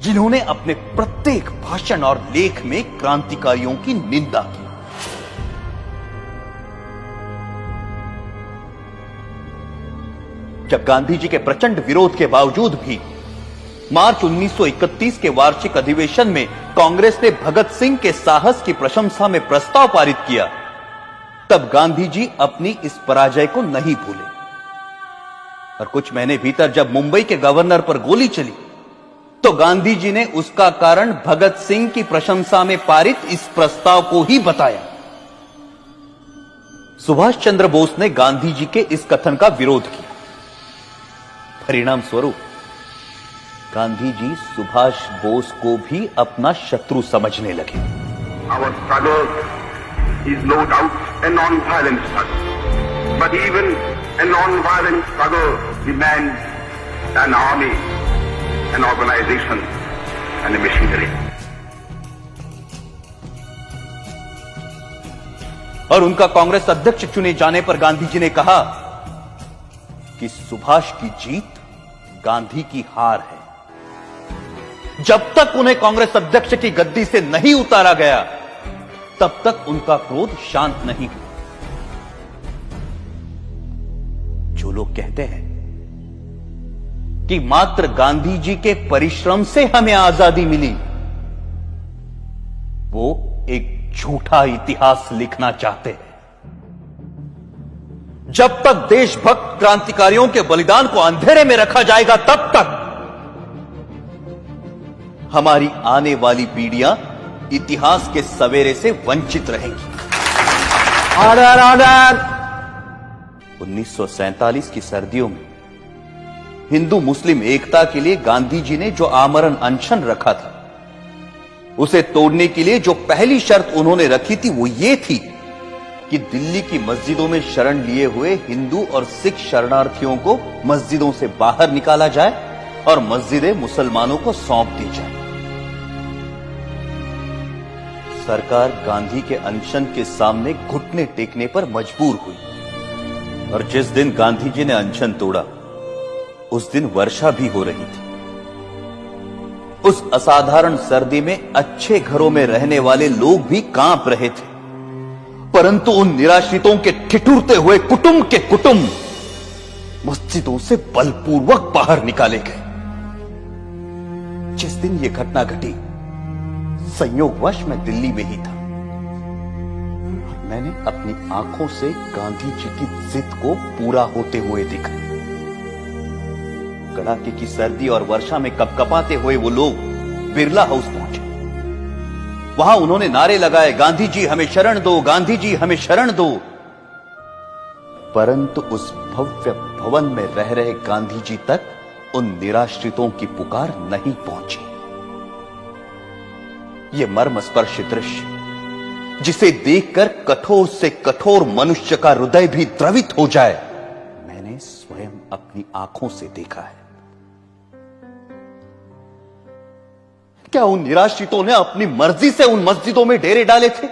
जिन्होंने अपने प्रत्येक भाषण और लेख में क्रांतिकारियों की निंदा की। जब गांधी जी के प्रचंड विरोध के बावजूद भी मार्च 1931 के वार्षिक अधिवेशन में कांग्रेस ने भगत सिंह के साहस की प्रशंसा में प्रस्ताव पारित किया, तब गांधी जी अपनी इस पराजय को नहीं भूले और कुछ महीने भीतर जब मुंबई के गवर्नर पर गोली चली तो गांधी जी ने उसका कारण भगत सिंह की प्रशंसा में पारित इस प्रस्ताव को ही बताया। सुभाष चंद्र बोस ने गांधी जी के इस कथन का विरोध किया। परिणाम स्वरूप गांधी जी सुभाष बोस को भी अपना शत्रु समझने लगे। Our struggle is no doubt a non-violent struggle, but even a non-violent struggle demands an army, an organization, and a machinery. और उनका कांग्रेस अध्यक्ष चुने जाने पर गांधी जी ने कहा कि सुभाष की जीत गांधी की हार है। जब तक उन्हें कांग्रेस अध्यक्ष की गद्दी से नहीं उतारा गया तब तक उनका क्रोध शांत नहीं हुआ। जो लोग कहते हैं कि मात्र गांधी जी के परिश्रम से हमें आजादी मिली, वो एक झूठा इतिहास लिखना चाहते हैं। जब तक देशभक्त क्रांतिकारियों के बलिदान को अंधेरे में रखा जाएगा तब तक हमारी आने वाली पीढ़ियां इतिहास के सवेरे से वंचित रहेंगी। Order order. 1947 की सर्दियों में हिंदू मुस्लिम एकता के लिए गांधी जी ने जो आमरण अनशन रखा था, उसे तोड़ने के लिए जो पहली शर्त उन्होंने रखी थी वो ये थी कि दिल्ली की मस्जिदों में शरण लिए हुए हिंदू और सिख शरणार्थियों को मस्जिदों से बाहर निकाला जाए और मस्जिदें मुसलमानों को सौंप दी जाए। सरकार गांधी के अनशन के सामने घुटने टेकने पर मजबूर हुई और जिस दिन गांधी जी ने अनशन तोड़ा उस दिन वर्षा भी हो रही थी। उस असाधारण सर्दी में अच्छे घरों में रहने वाले लोग भी कांप रहे थे, परंतु उन निराश्रितों के ठिठुरते हुए कुटुंब के कुटुंब मस्जिदों से बलपूर्वक बाहर निकाले गए। जिस दिन यह घटना घटी संयोगवश मैं दिल्ली में ही था। मैंने अपनी आंखों से गांधी जी की जिद को पूरा होते हुए देखा। कड़ाके की सर्दी और वर्षा में कपकपाते हुए वो लोग बिरला हाउस पहुंचे। वहां उन्होंने नारे लगाए, गांधी जी हमें शरण दो, गांधी जी हमें शरण दो। परंतु उस भव्य भवन में रह रहे गांधी जी तक उन निराश्रितों की पुकार नहीं पहुंची। यह मर्मस्पर्शी दृश्य जिसे देखकर कठोर से कठोर मनुष्य का हृदय भी द्रवित हो जाए, मैंने स्वयं अपनी आंखों से देखा है। क्या उन निराश्रितों ने अपनी मर्जी से उन मस्जिदों में डेरे डाले थे?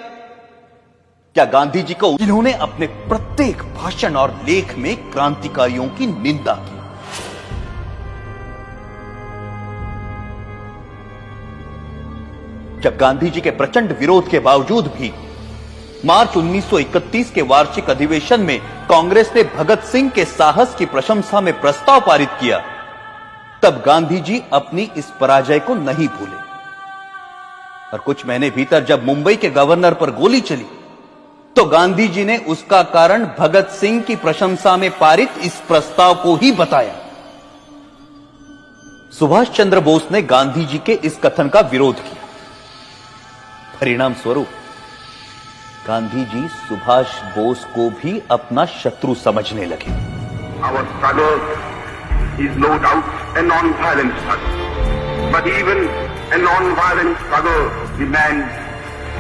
क्या गांधी जी को जिन्होंने अपने प्रत्येक भाषण और लेख में क्रांतिकारियों की निंदा की? जब गांधी जी के प्रचंड विरोध के बावजूद भी मार्च 1931 के वार्षिक अधिवेशन में कांग्रेस ने भगत सिंह के साहस की प्रशंसा में प्रस्ताव पारित किया, तब गांधी जी अपनी इस पराजय को नहीं भूले और कुछ महीने भीतर जब मुंबई के गवर्नर पर गोली चली तो गांधी जी ने उसका कारण भगत सिंह की प्रशंसा में पारित इस प्रस्ताव को ही बताया। सुभाष चंद्र बोस ने गांधी जी के इस कथन का विरोध किया। परिणाम स्वरूप गांधी जी सुभाष बोस को भी अपना शत्रु समझने लगे। Our struggle is no doubt a non-violent struggle, but even a non-violent struggle demands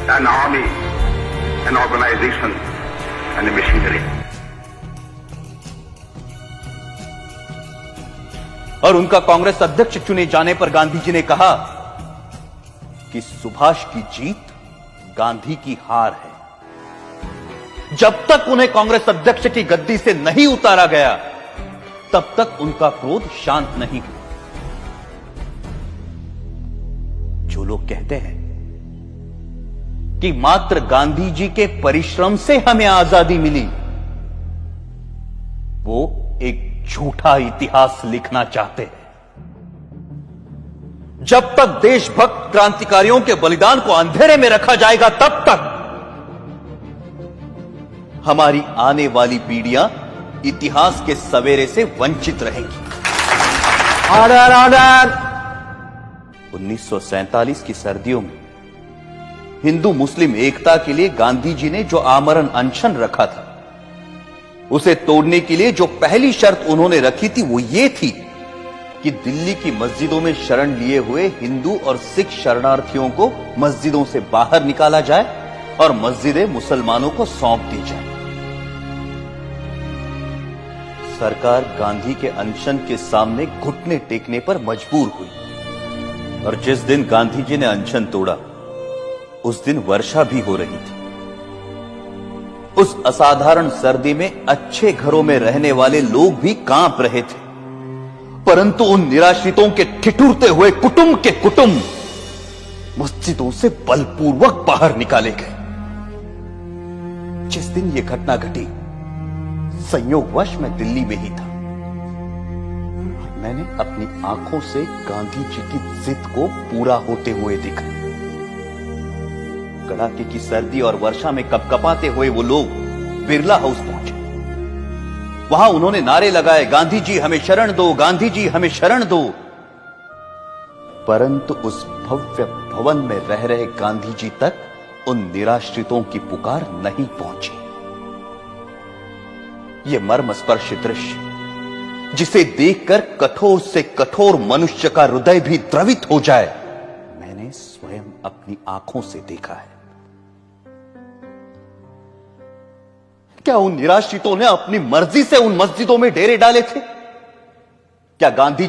an army, an organization, and a machinery. और उनका कांग्रेस अध्यक्ष चुने जाने पर गांधी जी ने कहा कि सुभाष की जीत गांधी की हार है। जब तक उन्हें कांग्रेस अध्यक्ष की गद्दी से नहीं उतारा गया तब तक उनका क्रोध शांत नहीं हुआ। कहते हैं कि मात्र गांधी जी के परिश्रम से हमें आजादी मिली, वो एक झूठा इतिहास लिखना चाहते हैं। जब तक देशभक्त क्रांतिकारियों के बलिदान को अंधेरे में रखा जाएगा, तब तक हमारी आने वाली पीढ़ियां इतिहास के सवेरे से वंचित रहेंगी। Order order. 1947 की सर्दियों में हिंदू मुस्लिम एकता के लिए गांधी जी ने जो आमरण अनशन रखा था, उसे तोड़ने के लिए जो पहली शर्त उन्होंने रखी थी, वो ये थी कि दिल्ली की मस्जिदों में शरण लिए हुए हिंदू और सिख शरणार्थियों को मस्जिदों से बाहर निकाला जाए और मस्जिदें मुसलमानों को सौंप दी जाए। सरकार गांधी के अनशन के सामने घुटने टेकने पर मजबूर हुई और जिस दिन गांधी जी ने अनशन तोड़ा, उस दिन वर्षा भी हो रही थी। उस असाधारण सर्दी में अच्छे घरों में रहने वाले लोग भी कांप रहे थे, परंतु उन निराश्रितों के ठिठुरते हुए कुटुंब के कुटुंब मस्जिदों से बलपूर्वक बाहर निकाले गए। जिस दिन यह घटना घटी, संयोगवश मैं दिल्ली में ही था और मैंने अपनी आंखों से गांधी जी की जिद को पूरा होते हुए देखा। कड़ाके की सर्दी और वर्षा में कपकपाते हुए वो लोग बिरला हाउस पहुंचे। वहां उन्होंने नारे लगाए, गांधी जी हमें शरण दो, गांधी जी हमें शरण दो। परंतु उस भव्य भवन में रह रहे गांधी जी तक उन निराश्रितों की पुकार नहीं पहुंची। यह मर्मस्पर्शी दृश्य, जिसे देखकर कठोर से कठोर मनुष्य का हृदय भी द्रवित हो जाए, मैंने स्वयं अपनी आंखों से देखा है। क्या उन निराश्रितों ने अपनी मर्जी से उन मस्जिदों में डेरे डाले थे? क्या गांधी जी